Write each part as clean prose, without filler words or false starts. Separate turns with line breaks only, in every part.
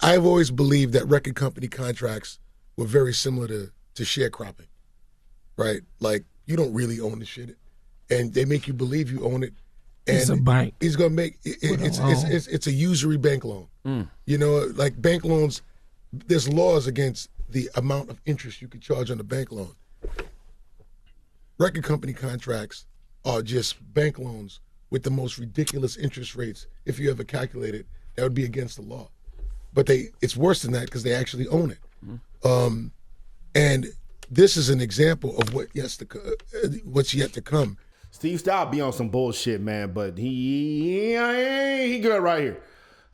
I've always believed that record company contracts were very similar to sharecropping, right? Like, you don't really own the shit, and they make you believe you own it. And
it's a bank.
He's gonna make it's a usury bank loan. You know, like bank loans, there's laws against the amount of interest you can charge on a bank loan. Record company contracts are just bank loans with the most ridiculous interest rates. If you ever calculate it, that would be against the law. But it's worse than that because they actually own it. And this is an example of what's yet to come.
Steve Stoute be on some bullshit, man, but he good right here.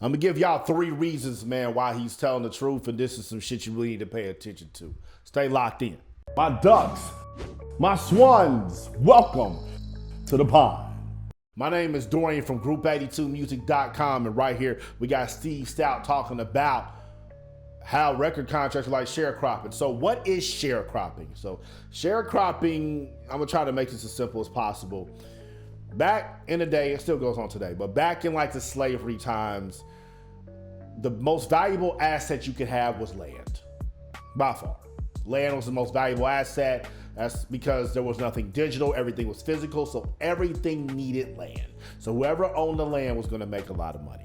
I'm going to give y'all 3 reasons, man, why he's telling the truth, and this is some shit you really need to pay attention to. Stay locked in. My ducks, my swans, welcome to the pond. My name is Dorian from Group82Music.com, and right here we got Steve Stoute talking about how record contracts are like sharecropping. So what is sharecropping? So sharecropping, I'm gonna try to make this as simple as possible. Back in the day, it still goes on today, but back in like the slavery times, the most valuable asset you could have was land, by far. Land was the most valuable asset. That's because there was nothing digital, everything was physical, so everything needed land. So whoever owned the land was gonna make a lot of money.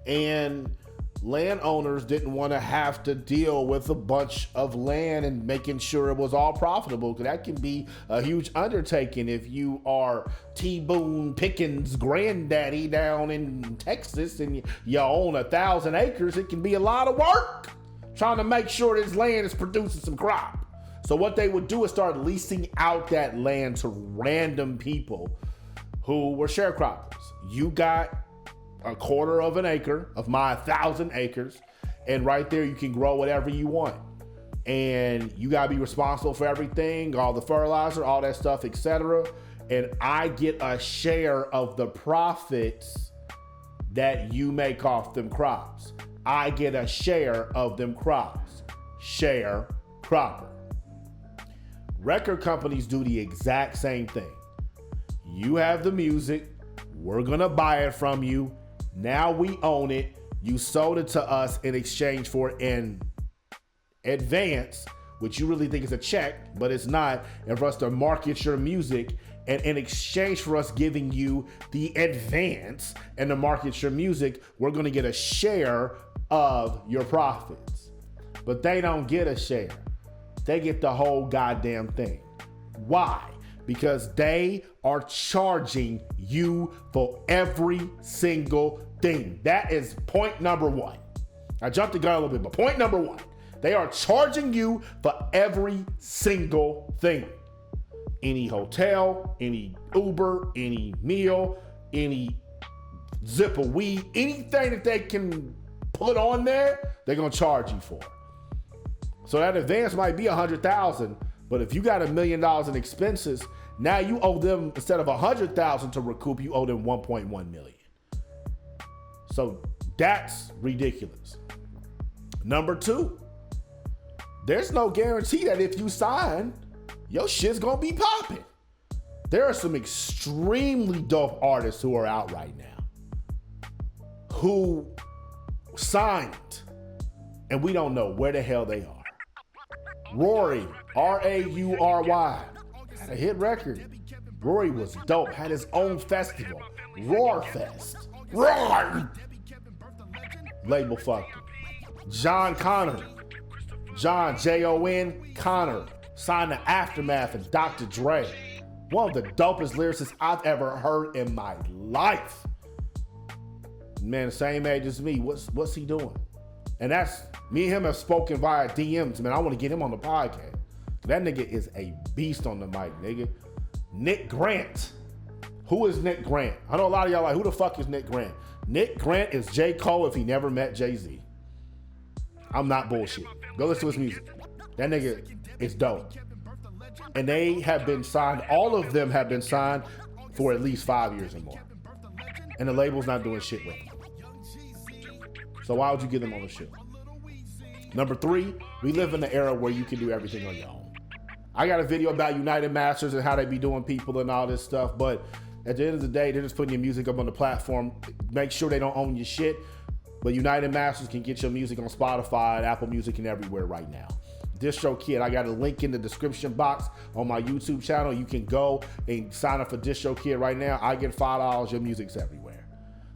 And landowners didn't want to have to deal with a bunch of land and making sure it was all profitable, because that can be a huge undertaking. If you are T. Boone Pickens' granddaddy down in Texas and you own 1,000 acres, it can be a lot of work trying to make sure this land is producing some crop. So what they would do is start leasing out that land to random people who were sharecroppers. You got a quarter of an acre of my 1,000 acres, and right there you can grow whatever you want. And you gotta be responsible for everything, all the fertilizer, all that stuff, etc. And I get a share of the profits that you make off them crops. I get a share of them crops. Sharecropper. Record companies do the exact same thing. You have the music, we're gonna buy it from you. Now we own it. You sold it to us in exchange for an advance, which you really think is a check, but it's not. And for us to market your music, and in exchange for us giving you the advance and to market your music, we're going to get a share of your profits. But they don't get a share. They get the whole goddamn thing. Why? Because they are charging you for every single thing. That is point number 1. I jumped the gun a little bit, but point number 1, they are charging you for every single thing. Any hotel, any Uber, any meal, any zip of weed, anything that they can put on there, they're gonna charge you for. So that advance might be $100,000, but if you got $1 million in expenses, now you owe them, instead of $100,000 to recoup, you owe them $1.1 million. So that's ridiculous. Number 2, there's no guarantee that if you sign, your shit's gonna be popping. There are some extremely dope artists who are out right now who signed, and we don't know where the hell they are. Rory, R-A-U-R-Y, had a hit record. Rory was dope, had his own festival, Roar Fest. Roar! Label fucked him. John Connor, John, Jon Connor, signed to Aftermath and Dr. Dre. One of the dopest lyricists I've ever heard in my life. Man, the same age as me, what's he doing? And that's, me and him have spoken via DMs, man. I want to get him on the podcast. That nigga is a beast on the mic, nigga. Nick Grant. Who is Nick Grant? I know a lot of y'all like, who the fuck is Nick Grant? Nick Grant is J. Cole if he never met Jay-Z. I'm not bullshit. Go listen to his music. That nigga is dope. And they have been signed, all of them have been signed for at least 5 years or more. And the label's not doing shit with them. So why would you get them on the show? Number 3, we live in an era where you can do everything on your own. I got a video about United Masters and how they be doing people and all this stuff, but at the end of the day, they're just putting your music up on the platform. Make sure they don't own your shit. But United Masters can get your music on Spotify, Apple Music, and everywhere right now. DistroKid, I got a link in the description box on my YouTube channel. You can go and sign up for DistroKid right now. I get $5. Your music's everywhere.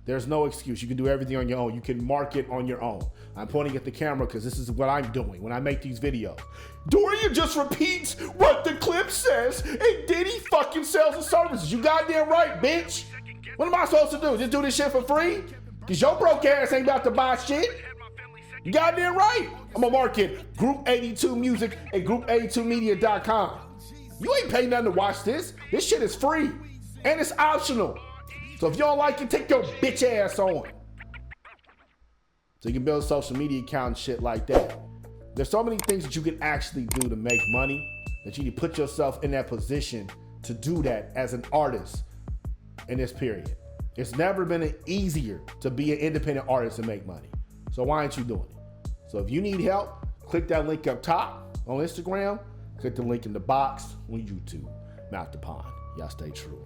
There's no excuse. You can do everything on your own. You can market on your own. I'm pointing at the camera because this is what I'm doing when I make these videos. Dorian just repeats what the clip says, and then he fucking sells the services. You goddamn right, bitch. What am I supposed to do? Just do this shit for free? Because your broke ass ain't about to buy shit. You goddamn right. I'm gonna market Group 82 Music and Group82Media.com. You ain't paying nothing to watch this. This shit is free and it's optional. So if you don't like it, take your bitch ass on. So you can build a social media account and shit like that. There's so many things that you can actually do to make money that you need to put yourself in that position to do that as an artist in this period. It's never been easier to be an independent artist and make money. So why aren't you doing it? So if you need help, click that link up top on Instagram. Click the link in the box on YouTube. Mouth the Pond. Y'all stay true.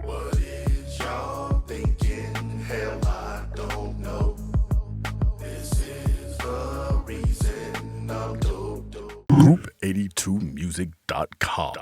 What is y'all thinking? Hell, I don't know. This is the reason I'm dope. Group82music.com.